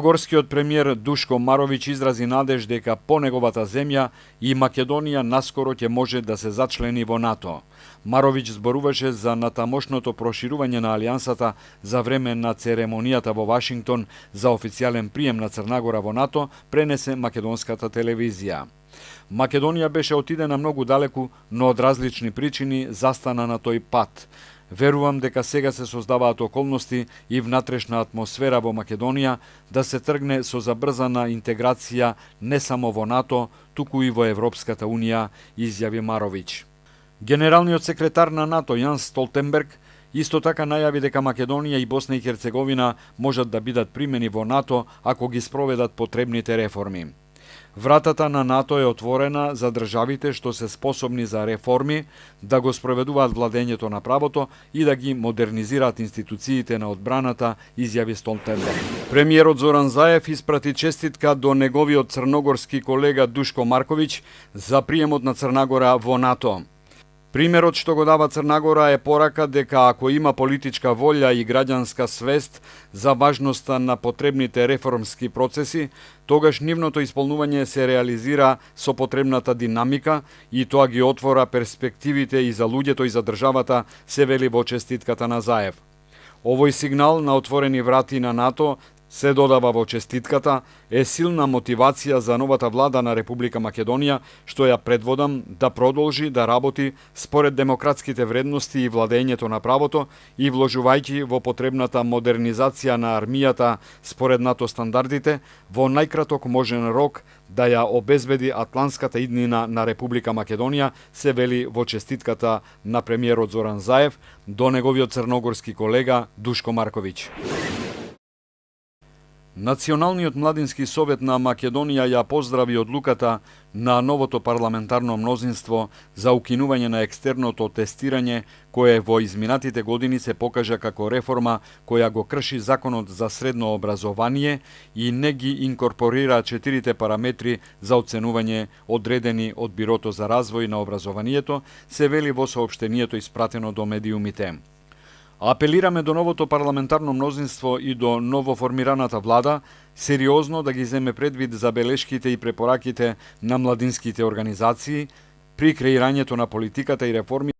Црногорскиот премиер Душко Маровиќ изрази надеж дека по неговата земја и Македонија наскоро ќе може да се зачлени во НАТО. Маровиќ зборуваше за натамошното проширување на алијансата за време на церемонијата во Вашингтон за официјален прием на Црнагора во НАТО, пренесе македонската телевизија. Македонија беше отидена многу далеку, но од различни причини застана на тој пат. Верувам дека сега се создаваат околности и внатрешна атмосфера во Македонија да се тргне со забрзана интеграција не само во НАТО, туку и во Европската Унија, изјави Маровиќ. Генералниот секретар на НАТО Јанс Столтенберг исто така најави дека Македонија и Босна и Херцеговина можат да бидат примени во НАТО ако ги спроведат потребните реформи. Вратата на НАТО е отворена за државите што се способни за реформи, да го спроведуваат владењето на правото и да ги модернизираат институциите на одбраната, изјави Столтенберг. Премиерот Зоран Заев испрати честитка до неговиот црногорски колега Душко Марковиќ за приемот на Црнагора во НАТО. Примерот што го дава Црнагора е порака дека ако има политичка волја и граѓанска свест за важноста на потребните реформски процеси, тогаш нивното исполнување се реализира со потребната динамика и тоа ги отвора перспективите и за луѓето и за државата, се вели во честитката на Заев. Овој сигнал на отворени врати на НАТО, се додава во честитката, е силна мотивација за новата влада на Република Македонија, што ја предводам да продолжи да работи според демократските вредности и владењето на правото и вложувајќи во потребната модернизација на армијата според НАТО стандардите, во најкраток можен рок да ја обезбеди атлантската иднина на Република Македонија, се вели во честитката на премиерот Зоран Заев до неговиот црногорски колега Душко Марковиќ. Националниот младински совет на Македонија ја поздрави одлуката на новото парламентарно мнозинство за укинување на екстерното тестирање, кое во изминатите години се покажа како реформа која го крши законот за средно образование и не ги инкорпорира 4 параметри за оценување одредени од Бирото за развој на образованието, се вели во соопштението испратено до медиумите. Апелираме до новото парламентарно мнозинство и до новоформираната влада сериозно да ги земе предвид забелешките и препораките на младинските организации при креирањето на политиката и реформи